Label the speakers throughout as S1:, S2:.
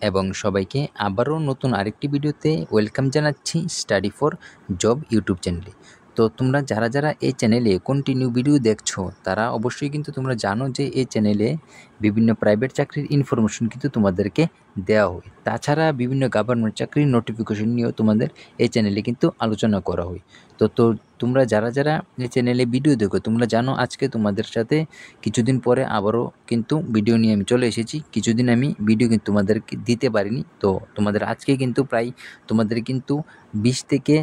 S1: এবং সবাইকে আবারও নতুন আরেকটি ভিডিওতে ওয়েলকাম জানাচ্ছি স্টাডি ফর জব ইউটিউব চ্যানেলে। তো তোমরা যারা এই চ্যানেলে কন্টিনিউ ভিডিও দেখছো তারা অবশ্যই কিন্তু তোমরা জানো যে এই চ্যানেলে বিভিন্ন প্রাইভেট চাকরির ইনফরমেশন কিন্তু তোমাদেরকে দেওয়া হয়। তাছাড়া বিভিন্ন গভর্নমেন্ট চাকরির নোটিফিকেশন নিয়েও তোমাদের এই চ্যানেলে কিন্তু আলোচনা করা হয়। তো তোমরা যারা এই চ্যানেলে ভিডিও দেখো তোমরা জানো আজকে তোমাদের সাথে কিছুদিন পরে আবারও কিন্তু ভিডিও নিয়ে আমি চলে এসেছি। কিছুদিন আমি ভিডিও কিন্তু তোমাদেরকে দিতে পারিনি, তো তোমাদের আজকে কিন্তু প্রায় তোমাদের কিন্তু 20 থেকে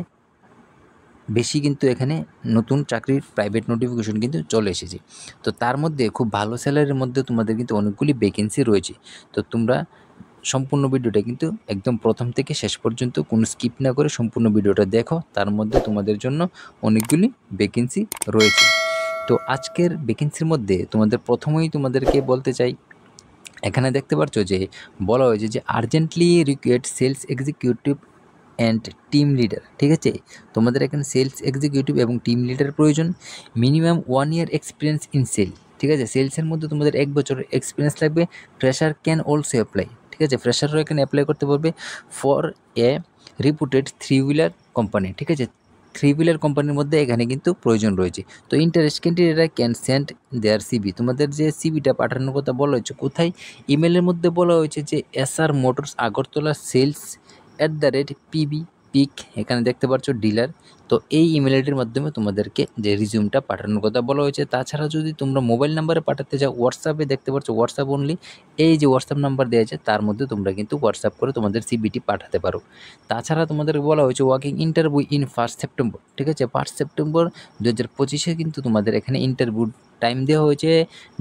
S1: বেশি কিন্তু এখানে নতুন চাকরির প্রাইভেট নোটিফিকেশন কিন্তু চলে এসেছে। তো তার মধ্যে খুব ভালো স্যালারির মধ্যে তোমাদের কিন্তু অনেকগুলি ভ্যাকেন্সি রয়েছে। তো তোমরা সম্পূর্ণ ভিডিওটা কিন্তু একদম প্রথম থেকে শেষ পর্যন্ত কোনো স্কিপ না করে সম্পূর্ণ ভিডিওটা দেখো, তার মধ্যে তোমাদের জন্য অনেকগুলি ভ্যাকেন্সি রয়েছে। তো আজকের ভ্যাকেন্সির মধ্যে তোমাদের প্রথমেই তোমাদেরকে বলতে চাই, এখানে দেখতে পাচ্ছ যে বলা হয়েছে যে urgently required sales executive and team leader. ঠিক আছে, তোমাদের এখানে সেলস এক্সিকিউটিভ এবং টিম লিডার প্রয়োজন। Minimum 1 year experience in sale. ঠিক আছে, সেলসের মধ্যে তোমাদের 1 বছরের এক্সপিরিয়েন্স লাগবে। Fresher can also apply. ঠিক আছে, ফ্রেশারও এখানে অ্যাপ্লাই করতে পারবে for a reputed 3-wheeler company. ঠিক আছে, 3-wheeler কোম্পানির মধ্যে এখানে কিন্তু প্রয়োজন রয়েছে। তো ইন্টারেস্ট ক্যান্ডিডেটরা ক্যান সেন্ড দেয়ার সিবি। তোমাদের যে সিবিটা পাঠানোর কথা বলা হয়েছে কোথায়, ইমেলের মধ্যে বলা হয়েছে যে SR motors Agartala sales @pb পিক, এখানে দেখতে পাচ্ছ ডিলার। তো এই ইমেল আইডির মাধ্যমে তোমাদেরকে যে রিজিউমটা পাঠানোর কথা বলা হয়েছে। তাছাড়া যদি তোমরা মোবাইল নাম্বারে পাঠাতে চাও, হোয়াটসঅ্যাপে দেখতে পাচ্ছ হোয়াটসঅ্যাপ অনলি, এই যে হোয়াটসঅ্যাপ নাম্বার দেওয়া আছে তার মধ্যে তোমরা কিন্তু হোয়াটসঅ্যাপ করে তোমাদের সিবিটি পাঠাতে পারো। তাছাড়া তোমাদের বলা হয়েছে ওয়ার্কিং ইন্টারভিউ ইন 1 সেপ্টেম্বর। ঠিক আছে, 1 সেপ্টেম্বর 2025 কিন্তু তোমাদের এখানে ইন্টারভিউ টাইম দেওয়া হয়েছে,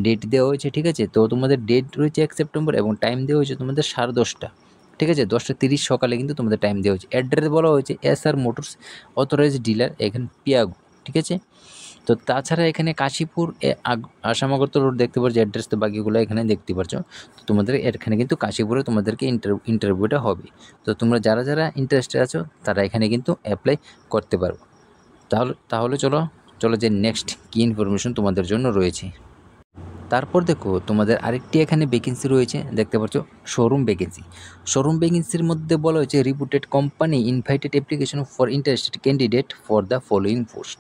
S1: ডেট দেওয়া হয়েছে। ঠিক আছে, তো তোমাদের ডেট রয়েছে 1 সেপ্টেম্বর এবং টাইম দেওয়া হয়েছে তোমাদের 10:30। ঠিক আছে, 10:30 সকালে কিন্তু তোমাদের টাইম দেওয়া হয়েছে। অ্যাড্রেস বলা হয়েছে SR মোটরস অথরাইজড ডিলার, এখানে পিয়াগো। ঠিক আছে, তো তাছাড়া এখানে কাশীপুর আসাম আগরতলা রোড দেখতে পাচ্ছ অ্যাড্রেস, তো বাকিগুলো এখানে দেখতে পাচ্ছ। তো তোমাদের এখানে কিন্তু কাশীপুরে তোমাদেরকে ইন্টারভিউটা হবে। তো তোমরা যারা ইন্টারেস্টেড আছো তারা এখানে কিন্তু অ্যাপ্লাই করতে পারো। তাহলে চলো যে নেক্সট কী ইনফরমেশন তোমাদের জন্য রয়েছে। তারপর দেখো তোমাদের আরেকটি এখানে ভ্যাকেন্সি রয়েছে, দেখতে পাচ্ছ শোরুম ভ্যাকেন্সি। শোরুম ভ্যাকেন্সির মধ্যে বলা হয়েছে reputed company invited application for interested candidate for the following post.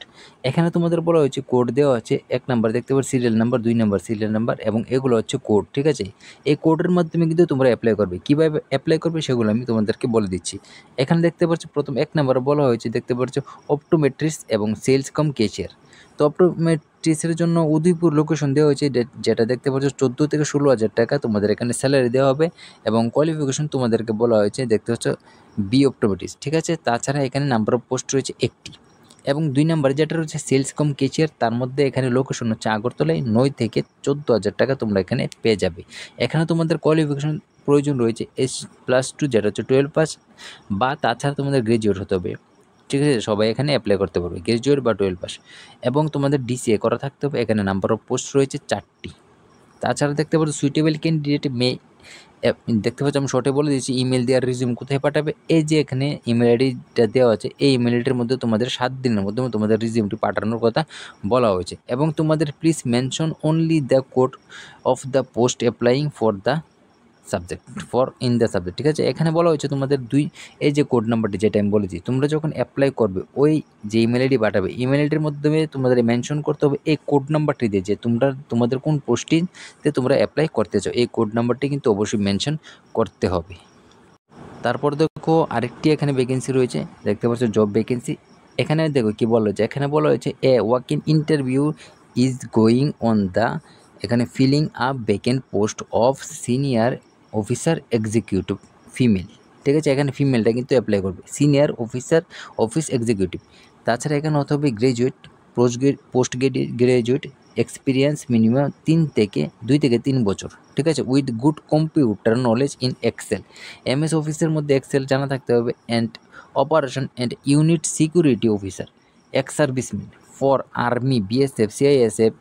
S1: এখানে তোমাদের বলা হয়েছে কোড দেওয়া আছে 1 নাম্বার দেখতে পাচ্ছ serial number, 2 number serial number এবং এগুলো হচ্ছে কোড। ঠিক আছে, এই কোডের মাধ্যমে কিন্তু তোমরা অ্যাপ্লাই করবে। কীভাবে অ্যাপ্লাই করবে সেগুলো আমি তোমাদেরকে বলে দিচ্ছি। এখানে দেখতে পাচ্ছ প্রথম 1 নাম্বারে বলা হয়েছে দেখতে পাচ্ছ অপটোমেট্রিক্স এবং সেলস কম ক্যাশিয়ার। তো অপটোমেট্রিক্সের জন্য উদয়পুর লোকেশন দেওয়া হয়েছে, যেটা দেখতে পাচ্ছ 14 থেকে 16,000 টাকা তোমাদের এখানে স্যালারি দেওয়া হবে এবং কোয়ালিফিকেশন তোমাদেরকে বলা হয়েছে দেখতে পাচ্ছ বি অপটোমেট্রিক্স। ঠিক আছে, তাছাড়া এখানে নাম্বার অফ পোস্ট রয়েছে 1টি এবং 2 নাম্বার যেটা রয়েছে সেলস কম ক্যাশিয়ার, তার মধ্যে এখানে লোকেশন হচ্ছে আগরতলায়। 9 থেকে 14,000 টাকা তোমরা এখানে পেয়ে যাবে। এখানে তোমাদের কোয়ালিফিকেশন প্রয়োজন রয়েছে S+2 যেটা হচ্ছে 12 পাস বা তাছাড়া তোমাদের গ্র্যাজুয়েট হতে হবে। ঠিক আছে, সবাই এখানে অ্যাপ্লাই করতে পারবে, গ্র্যাজুয়েট বা 12 পাস এবং তোমাদের DCA করা থাকতে হবে। এখানে নাম্বার অফ পোস্ট রয়েছে 4টি। তাছাড়া দেখতে পাচ্ছ সুইটেবল ক্যান্ডিডেট দেখতে পাচ্ছ আমি শর্টে বলে দিয়েছি ইমেল দেওয়ার রিজিউম কোথায় পাঠাবে। এই যে এখানে ইমেল আইডিটা দেওয়া আছে, এই ইমেল আইডির মধ্যে তোমাদের 7 দিনের মধ্যে তোমাদের রিজিউমটি পাঠানোর কথা বলা হয়েছে এবং তোমাদের please mention only the code of the post applying for the subject. ঠিক আছে, এখানে বলা হয়েছে তোমাদের এই যে কোড নাম্বারটি যেটা আমি বলেছি, তোমরা যখন অ্যাপ্লাই করবে ওই যে ইমেল আইডি পাঠাবে ইমেল আইডির মাধ্যমে তোমাদের মেনশন করতে হবে এই কোড নাম্বারটি দিয়ে যে তোমাদের কোন পোস্টিংতে তোমরা অ্যাপ্লাই করতে চাও, এই কোড নাম্বারটি কিন্তু অবশ্যই মেনশন করতে হবে। তারপর দেখো আরেকটি এখানে ভ্যাকেন্সি রয়েছে, দেখতে পাচ্ছ জব ভ্যাকেন্সি। এখানে দেখো কি বলা হয়েছে, এখানে বলা হয়েছে a walk in interview is going on the, এখানে filling up vacant post of senior officer executive female. ঠিক আছে, এখানে ফিমেলটা কিন্তু অ্যাপ্লাই করবে, সিনিয়র অফিসার অফিস এক্সিকিউটিভ। তাছাড়া এখানে হতে হবে graduate, post graduate experience minimum 2 থেকে 3 বছর। ঠিক আছে, with good computer knowledge in excel. MS অফিসের মধ্যে এক্সেল জানা থাকতে হবে। And operation and unit security officer, ex serviceman for army, BSF, CISF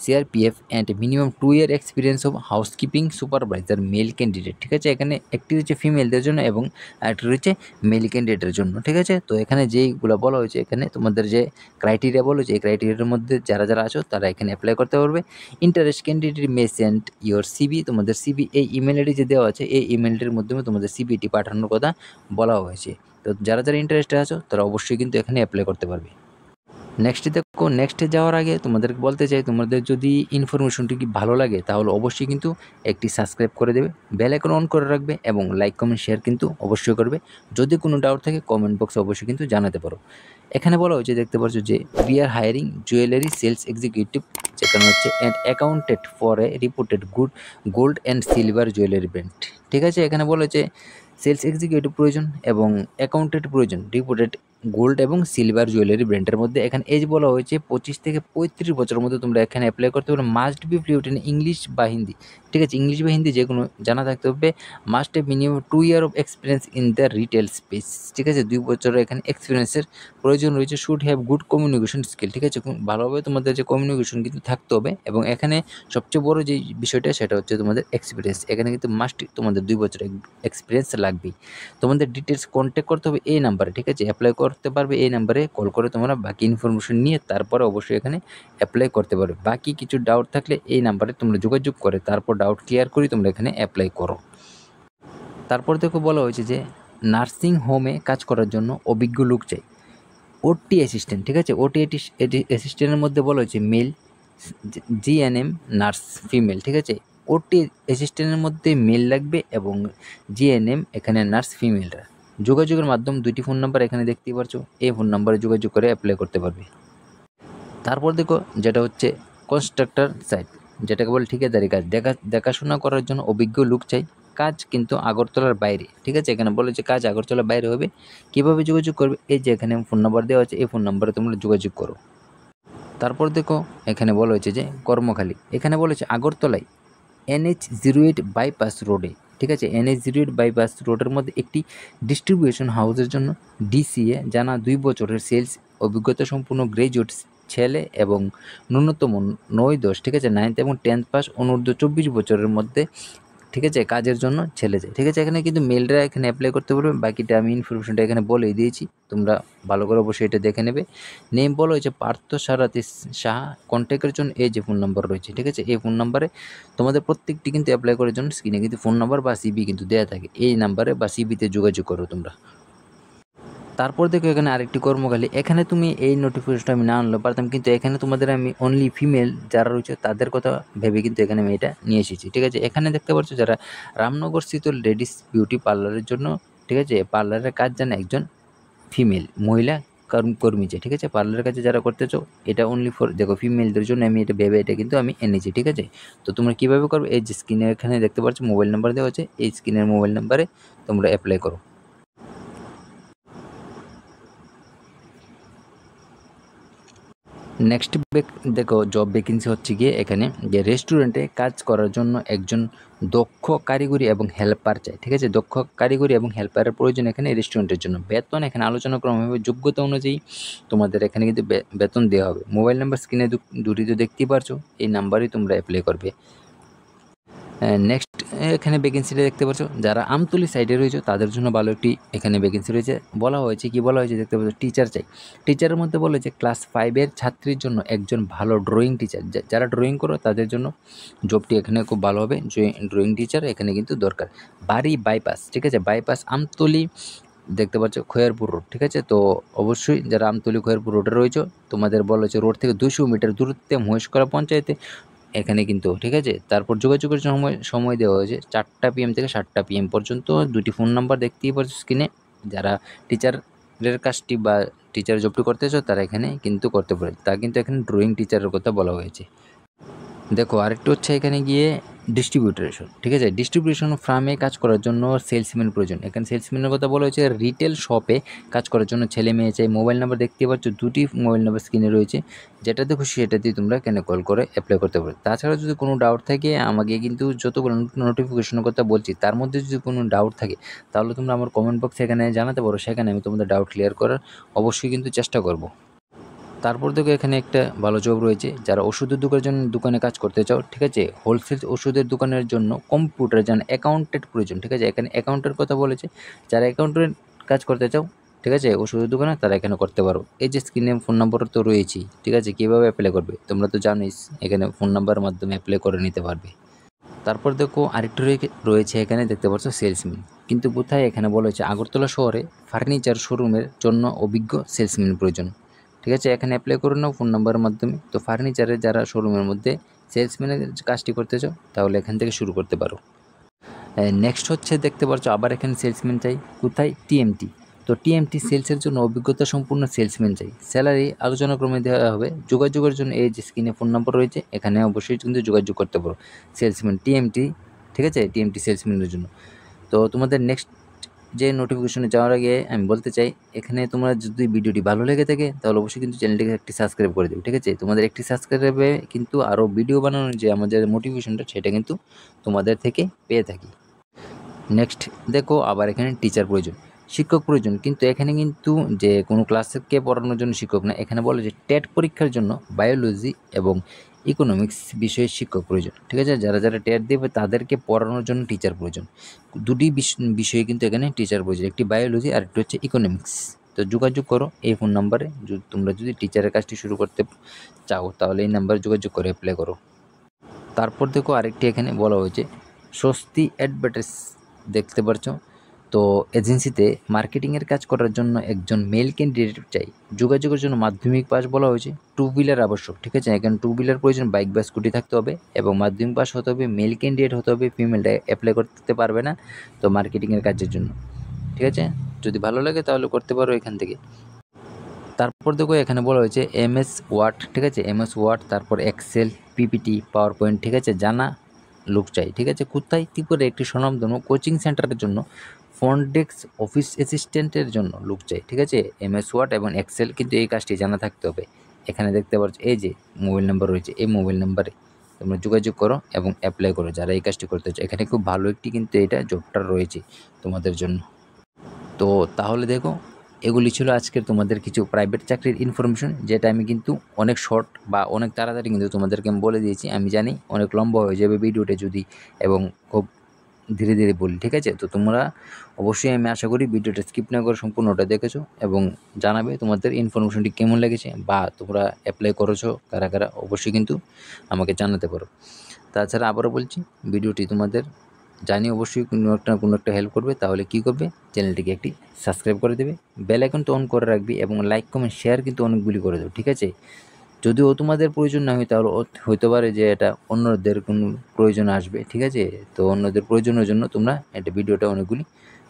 S1: CRPF and minimum 2 year experience of housekeeping supervisor male candidate, ঠিক আছে। এখানে একটি রয়েছে ফিমেলদের জন্য এবং আরেকটি রয়েছে মেল ক্যান্ডিডেটের জন্য, ঠিক আছে। তো এখানে যেইগুলো বলা হয়েছে, এখানে তোমাদের যে ক্রাইটেরিয়া বলা হয়েছে এই ক্রাইটেরিয়ার মধ্যে যারা যারা আছো তারা এখানে অ্যাপ্লাই করতে পারবে। Interest candidate may send your CV, তোমাদের সিবি এই ইমেল আইডি যে দেওয়া আছে এই ইমেলটির মাধ্যমে তোমাদের সিবিটি পাঠানোর কথা বলা হয়েছে। তো যারা যারা ইন্টারেস্টেড আছো তারা অবশ্যই কিন্তু এখানে অ্যাপ্লাই করতে পারবে। নেক্সটে দেখো, নেক্সটে যাওয়ার আগে তোমাদেরকে বলতে চাই, তোমাদের যদি ইনফরমেশনটি কি ভালো লাগে তাহলে অবশ্যই কিন্তু একটি সাবস্ক্রাইব করে দেবে, বেল আইকন অন করে রাখবে এবং লাইক কমেন্ট শেয়ার কিন্তু অবশ্যই করবে। যদি কোনো ডাউট থাকে কমেন্ট বক্সে অবশ্যই কিন্তু জানাতে পারো। এখানে বলা হয়েছে দেখতে পাচ্ছ যে we are hiring jewellery sales executive, যেখানে হচ্ছে and accounted for a reported gold and silver jewellery brand, ঠিক আছে। এখানে বলা হয়েছে সেলস এক্সিকিউটিভ প্রয়োজন এবং অ্যাকাউন্টেন্ট প্রয়োজন রিপোর্টেড গোল্ড এবং সিলভার জুয়েলারি ব্র্যান্ডের মধ্যে। এখানে এজ বলা হয়েছে 25 থেকে 35 বছরের মধ্যে তোমরা এখানে অ্যাপ্লাই করতে পারো। Must be fluent in English বা হিন্দি, ঠিক আছে। ইংলিশ বা হিন্দি যে কোনো জানা থাকতে হবে। Must have minimum 2 year of experience in the retail space, ঠিক আছে। 2 বছরের এখানে এক্সপিরিয়েন্সের প্রয়োজন রয়েছে। Should have good communication skill, ঠিক আছে। ভালোভাবে তোমাদের যে কমিউনিকেশন কিন্তু থাকতে হবে এবং এখানে সবচেয়ে বড় যে বিষয়টা সেটা হচ্ছে তোমাদের এক্সপিরিয়েন্স। এখানে কিন্তু মাস্ট তোমাদের 2 বছরের এক্সপিরিয়েন্স লাগবেই। তোমাদের ডিটেলস কন্ট্যাক্ট করতে হবে এই নাম্বারে, ঠিক আছে। অ্যাপ্লাই করতে পারবে এই নাম্বারে কল করে তোমরা বাকি ইনফরমেশন নিয়ে তারপরে অবশ্যই এখানে অ্যাপ্লাই করতে পারবে। বাকি কিছু ডাউট থাকলে এই নাম্বারে তোমরা যোগাযোগ করে তারপর ডাউট ক্লিয়ার করে তোমরা এখানে অ্যাপ্লাই করো। তারপর দেখো বলা হয়েছে যে নার্সিং হোমে কাজ করার জন্য অভিজ্ঞ লোক চাই। ওটি অ্যাসিস্ট্যান্ট, ঠিক আছে। ওটি অ্যাসিস্ট্যান্টের মধ্যে বলা হয়েছে মেল, জিএনএম নার্স ফিমেল, ঠিক আছে। ওটি অ্যাসিস্ট্যান্টের মধ্যে মেল লাগবে এবং জিএনএম এখানে নার্স ফিমেলরা। যোগাযোগের মাধ্যম 2টি ফোন নাম্বার এখানে দেখতেই পারছো, এই ফোন নাম্বারে যোগাযোগ করে অ্যাপ্লাই করতে পারবে। তারপর দেখো যেটা হচ্ছে কনস্ট্রাক্টর সাইট, যেটাকে বলে ঠিকাদারি কাজ, দেখাশোনা করার জন্য অভিজ্ঞ লোক চাই। কাজ কিন্তু আগরতলার বাইরে, ঠিক আছে। এখানে বলে যে কাজ আগরতলার বাইরে হবে। কীভাবে যোগাযোগ করবে, এই যে এখানে ফোন নাম্বার দেওয়া আছে এই ফোন নাম্বারে তোমরা যোগাযোগ করো। তারপর দেখো এখানে বলা হয়েছে যে কর্মখালি, এখানে বলেছে আগরতলায় NH08 বাইপাস রোডে, ঠিক আছে। NH08 বাইপাস রোডের মধ্যে একটি ডিস্ট্রিবিউশন হাউসের জন্য DCA জানা 2 বছরের সেলস অভিজ্ঞতা সম্পূর্ণ গ্র্যাজুয়েট ছেলে এবং ন্যূনতম 9-10, ঠিক আছে। 9th এবং 10th পাস, অনূর্ধ্ব 24 বছরের মধ্যে, ঠিক আছে, কাজের জন্য ছেলে যায়, ঠিক আছে। এখানে কিন্তু মেলরা এখানে অ্যাপ্লাই করতে পারবে। বাকিটা আমি ইনফরমেশনটা এখানে বলেই দিয়েছি, তোমরা ভালো করে অবশ্যই এটা দেখে নেবে। নেম বলা হয়েছে পার্থ সারাথী সাহা। কন্ট্যাক্টের জন্য এই যে ফোন নাম্বার রয়েছে, ঠিক আছে। এই ফোন নাম্বারে তোমাদের প্রত্যেকটি কিন্তু অ্যাপ্লাই করার জন্য স্ক্রিনে কিন্তু ফোন নাম্বার বা সিবি কিন্তু দেওয়া থাকে, এই নাম্বারে বা সিবিতে যোগাযোগ করো তোমরা। তারপর দেখো এখানে আরেকটি কর্মখালি, এখানে তুমি এই নোটিফিকেশনটা আমি না আনলে পারতাম, কিন্তু এখানে তোমাদের আমি অনলি ফিমেল যারা রয়েছে তাদের কথা ভেবে কিন্তু এখানে আমি এটা নিয়ে এসেছি, ঠিক আছে। এখানে দেখতে পাচ্ছ যারা রামনগর স্থিত লেডিস বিউটি পার্লারের জন্য, ঠিক আছে, পার্লারের কাজ জানে একজন ফিমেল মহিলা কর্মী যে, ঠিক আছে। পার্লারের কাছে যারা করতে চাও এটা অনলি ফর দেখো ফিমেলদের জন্য আমি এটা ভেবে এটা কিন্তু আমি এনেছি, ঠিক আছে। তো তোমরা কীভাবে করবে, এই যে স্ক্রিনে এখানে দেখতে পাচ্ছ মোবাইল নাম্বার দেওয়া আছে, এই স্ক্রিনের মোবাইল নাম্বারে তোমরা অ্যাপ্লাই করো। নেক্সট দেখো জব ভ্যাকেন্সি হচ্ছে গিয়ে এখানে যে রেস্টুরেন্টে কাজ করার জন্য একজন দক্ষ কারিগরি এবং হেল্পার চাই, ঠিক আছে। দক্ষ কারিগরি এবং হেল্পারের প্রয়োজন এখানে রেস্টুরেন্টের জন্য। বেতন এখানে আলোচনা ক্রম হবে, যোগ্যতা অনুযায়ী তোমাদের এখানে কিন্তু বেতন দেওয়া হবে। মোবাইল নাম্বার স্ক্রিনে দুটি তো দেখতেই পারছো, এই নাম্বারেই তোমরা অ্যাপ্লাই করবে। নেক্সট এখানে ভ্যাকেন্সিটা দেখতে পাচ্ছ যারা আমতলী সাইডে রয়েছে তাদের জন্য ভালো একটি এখানে ভ্যাকেন্সি রয়েছে। বলা হয়েছে কি বলা হয়েছে দেখতে পাচ্ছ টিচার চাই। টিচারের মধ্যে বলা হয়েছে ক্লাস 5-এর ছাত্রীর জন্য একজন ভালো ড্রয়িং টিচার, যারা ড্রয়িং করো তাদের জন্য জবটি এখানে খুব ভালো হবে। ড্রয়িং টিচার এখানে কিন্তু দরকার। বাড়ি বাইপাস, ঠিক আছে, বাইপাস আমতলী দেখতে পাচ্ছ খয়েরপুর রোড, ঠিক আছে। তো অবশ্যই যারা আমতলী খয়েরপুর রোডে রয়েছে তোমাদের বলা হয়েছে রোড থেকে 200 মিটার দূরত্বে মহেশকরা পঞ্চায়েতে এখানে কিন্তু, ঠিক আছে। তারপর যোগাযোগের সময় দেওয়া হয়েছে 4টা PM থেকে 7টা PM পর্যন্ত। 2টি ফোন নাম্বার দেখতেই পাচ্ছ স্ক্রিনে। যারা টিচারের কাজটি বা টিচার জবটি করতে চাও তারা এখানে কিন্তু করতে পারে। তা কিন্তু এখানে ড্রয়িং টিচারের কথা বলা হয়েছে। দেখো আরেকটু হচ্ছে এখানে গিয়ে ডিস্ট্রিবিউটরেশন, ঠিক আছে। ডিস্ট্রিবিউশন ফার্মে কাজ করার জন্য সেলসম্যান প্রয়োজন। এখানে সেলসম্যানের কথা বলা হয়েছে রিটেল শপে কাজ করার জন্য ছেলে মেয়ে চাই। মোবাইল নাম্বার দেখতে পাচ্ছ 2টি মোবাইল নাম্বার স্ক্রিনে রয়েছে, যেটাতে খুশি সেটা দিয়ে তোমরা এখানে কল করে অ্যাপ্লাই করতে পারো। তাছাড়া যদি কোনো ডাউট থাকে আমাকে কিন্তু যতগুলো নোটিফিকেশনের কথা বলছি তার মধ্যে যদি কোনো ডাউট থাকে তাহলে তোমরা আমার কমেন্ট বক্সে এখানে জানাতে পারো, সেখানে আমি তোমাদের ডাউট ক্লিয়ার করার অবশ্যই কিন্তু চেষ্টা করব। তারপর দেখো এখানে একটা ভালো জব রয়েছে, যারা ওষুধের দোকানে কাজ করতে চাও, ঠিক আছে, হোলসেল ওষুধের দোকানের জন্য কম্পিউটার যেন অ্যাকাউন্টেন্ট প্রয়োজন, ঠিক আছে, এখানে অ্যাকাউন্টের কথা বলেছে। যারা অ্যাকাউন্টেন্ট কাজ করতে চাও, ঠিক আছে, ওষুধের দোকানে, তারা এখানে করতে পারো। এই যে স্ক্রিনে ফোন নাম্বার তো রয়েছেই, ঠিক আছে, কীভাবে অ্যাপ্লাই করবে তোমরা তো জানোই, এখানে ফোন নাম্বারের মাধ্যমে অ্যাপ্লাই করে নিতে পারবে। তারপর দেখো আরেকটু রয়েছে এখানে দেখতে পাচ্ছ সেলসম্যান, কিন্তু কোথায়, এখানে বলা হয়েছে আগরতলা শহরে ফার্নিচার শোরুমের জন্য অভিজ্ঞ সেলসম্যান প্রয়োজন, ঠিক আছে, এখানে অ্যাপ্লাই করে নাও ফোন নাম্বারের মাধ্যমে। তো ফার্নিচারের যারা শোরুমের মধ্যে সেলসম্যানের কাজটি করতে চাও, তাহলে এখান থেকে শুরু করতে পারো। নেক্সট হচ্ছে দেখতে পাচ্ছ আবার এখানে সেলসম্যান চাই, কোথায়, টিএমটি। তো টিএমটি সেলসের জন্য অভিজ্ঞতা সম্পূর্ণ সেলসম্যান চাই, স্যালারি আলোচনাক্রমে দেওয়া হবে। যোগাযোগের জন্য এই যে স্ক্রিনে ফোন নম্বর রয়েছে, এখানে অবশ্যই কিন্তু যোগাযোগ করতে পারো সেলসম্যান টিএমটি, ঠিক আছে, টিএমটি সেলসম্যানের জন্য। তো তোমাদের নেক্সট যে নোটিফিকেশনে যাওয়ার আগে আমি বলতে চাই, এখানে তোমরা যদি ভিডিওটি ভালো লেগে থাকে তাহলে অবশ্যই কিন্তু চ্যানেলটিকে একটি সাবস্ক্রাইব করে দেবে, ঠিক আছে, তোমাদের একটি সাবস্ক্রাইবে কিন্তু আরও ভিডিও বানানোর যে আমাদের মোটিভেশনটা, সেটা কিন্তু তোমাদের থেকে পেয়ে থাকি। নেক্সট দেখো আবার এখানে টিচার প্রয়োজন, শিক্ষক প্রয়োজন, কিন্তু এখানে কিন্তু যে কোনো ক্লাসকে পড়ানোর জন্য শিক্ষক না, এখানে বলে যে টেট পরীক্ষার জন্য বায়োলজি এবং ইকোনমিক্স বিষয়ের শিক্ষক প্রয়োজন, ঠিক আছে, যারা যারা টেট দেবে তাদেরকে পড়ানোর জন্য টিচার প্রয়োজন। দুটি বিষয়ে কিন্তু এখানে টিচার প্রয়োজন, একটি বায়োলজি আর একটি হচ্ছে ইকোনমিক্স। তো যোগাযোগ করো এই ফোন নাম্বারে, তোমরা যদি টিচারের কাজটি শুরু করতে চাও তাহলে এই নাম্বারে যোগাযোগ করে অ্যাপ্লাই করো। তারপর দেখো আরেকটি এখানে বলা হয়েছে স্বস্তি অ্যাডভার্টাইজ, দেখতে পারছো। তো এজেন্সিতে মার্কেটিংয়ের কাজ করার জন্য একজন মেল ক্যান্ডিডেট চাই, যোগাযোগের জন্য মাধ্যমিক পাস বলা হয়েছে, টু হুইলার আবশ্যক, ঠিক আছে, এখানে টু হুইলার প্রয়োজন, বাইক বা স্কুটি থাকতে হবে এবং মাধ্যমিক পাস হতে হবে, মেল ক্যান্ডিডেট হতে হবে, ফিমেলটা অ্যাপ্লাই করতে পারবে না। তো মার্কেটিংয়ের কাজের জন্য, ঠিক আছে, যদি ভালো লাগে তাহলে করতে পারো এখান থেকে। তারপর দেখো এখানে বলা হয়েছে এমএস ওয়ার্ড, ঠিক আছে, এমএস ওয়ার্ড, তারপর এক্সেল, পিপিটি, পাওয়ার পয়েন্ট, ঠিক আছে, জানা লোক চাই, ঠিক আছে, কোথায়, ত্রিপুরা একটি স্বনামধন্য কোচিং সেন্টারের জন্য ফ্রন্ট ডেস্ক অফিস অ্যাসিস্ট্যান্টের জন্য লোক চাই, ঠিক আছে, এমএস ওয়ার্ড এবং এক্সেল, কিন্তু এই কাজটি জানা থাকতে হবে। এখানে দেখতে পাচ্ছ এই যে মোবাইল নাম্বার রয়েছে, এই মোবাইল নাম্বারে তোমরা যোগাযোগ করো এবং অ্যাপ্লাই করো যারা এই কাজটি করতে চাও। এখানে খুব ভালো একটি কিন্তু এটা জবটা রয়েছে তোমাদের জন্য। তো তাহলে দেখো এগুলি ছিল আজকের তোমাদের কিছু প্রাইভেট চাকরির ইনফরমেশন, যেটা আমি কিন্তু অনেক শর্ট বা অনেক তাড়াতাড়ি কিন্তু তোমাদেরকে আমি বলে দিয়েছি। আমি জানি অনেক লম্বা হয়ে যাবে ভিডিওটা যদি এবং খুব ধীরে ধীরে বলি, ঠিক আছে। তো তোমরা অবশ্যই, আমি আশা করি ভিডিওটা স্কিপ না করে সম্পূর্ণটা দেখেছো এবং জানাবে তোমাদের ইনফরমেশনটি কেমন লেগেছে বা তোমরা অ্যাপ্লাই করেছো কারা কারা, অবশ্যই কিন্তু আমাকে জানাতে পারো। তাছাড়া আবারও বলছি, ভিডিওটি তোমাদের জানি অবশ্যই কোনো একটা হেল্প করবে। তাহলে কি করবে, চ্যানেলটিকে একটি সাবস্ক্রাইব করে দেবে, বেল আইকনটা অন করে রাখবি এবং লাইক কমেন্ট শেয়ার কিন্তু অনেকগুলি করে দেবে, ঠিক আছে। যদিও তোমাদের প্রয়োজন না হয় তাহলে হতে পারে যে এটা অন্যদের কোনো প্রয়োজন আসবে, ঠিক আছে। তো অন্যদের প্রয়োজনের জন্য তোমরা একটা ভিডিওটা অনেকগুলি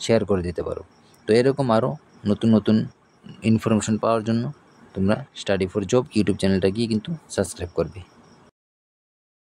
S1: শেয়ার করে দিতে পারো। তো এরকম আরও নতুন নতুন ইনফরমেশন পাওয়ার জন্য তোমরা স্টাডি ফর জব ইউটিউব চ্যানেলটা গিয়ে কিন্তু সাবস্ক্রাইব করবে।